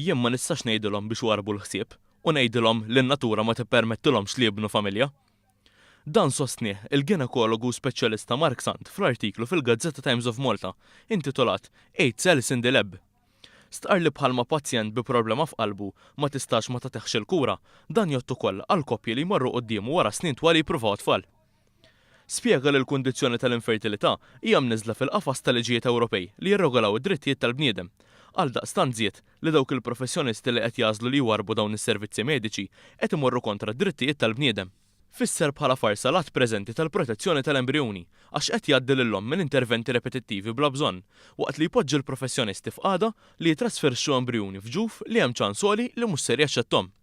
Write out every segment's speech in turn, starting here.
Jien ma nistax ngħidilhom biex warbu l-ħsieb u ngħidilhom li n-natura ma tippermettilhomx li jibnu familja. Dan sostnieh il-ginekologu speċjalista Mark Sant fl-artiklu fil-Gazzetta Times of Malta intitolat 8 Cells in the Lab. Stqar li bħalma pazjent bi problema f'qalbu ma tistax ma tagħtihx il-kura, dan jgħod ukoll għal koppji li jmorru qudiemu wara snin twali jippruvaw tfal. Spjega li l-kundizzjoni tal-infertilità hija mniżla fil-qafas tal-liġijiet Ewropej li jirregolaw id-drittijiet tal-bniedem. Għaldaqstant żied li dawk il-professjonisti li qed jażlu li jwarbu dawn is-servizzi mediċi qed imorru kontra d-drittijiet tal-bniedem. Fisser bħala farsa l-att preżenti tal-protezzjoni tal-embrjuni għax qed jgħaddi lilhom minn interventi repetittivi bla bżonn waqt li jpoġġi l-professjonisti f'qagħda li jitrasferxxu embrjuni f'ġuf li hemm ċans għoli li mhux ser jaċċettom.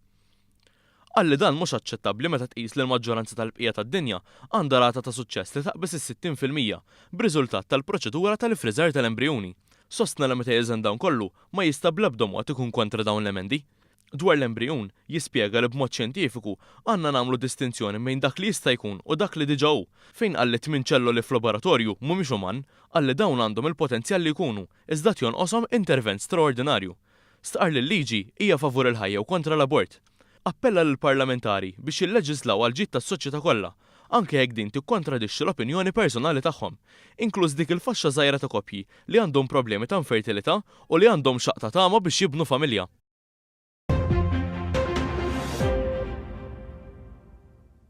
Għalli dan mhux aċċettabbli meta tqis li l-maġġoranza tal-bqija tad-dinja għandha rata ta' suċċess li taqbes is-60% b'riżultat tal-proċedura tal-ifriżar tal-embrjuni. Sostna li meta jeżen dawn kollu ma jista' bl-ebda mod ikun kontra dawn l-emendi. Dwar l-embrjun jispjega li b'mod xjentifiku għandna nagħmlu distinzjoni bejn dak li jista' jkun u dak li diġà hu, fejn qalli 8 ċelloli f'laboratorju mhumiex uman, qalli dawn għandhom il-potenzjal li jkunu iżda jonqoshom intervent straordinarju. Stqar li l-liġi hija favur il-ħajja u kontra l-abort. Appella lill-parlamentari biex jilleġislaw għal ġid tas-soċjetà kollha, anke jekk din tikkontradixxi l-opinjoni personali tagħhom, inkluż dik il-faxxa żgħira ta' koppji li għandhom problemi ta' infertilità u li għandhom xaqta tama biex jibnu familja.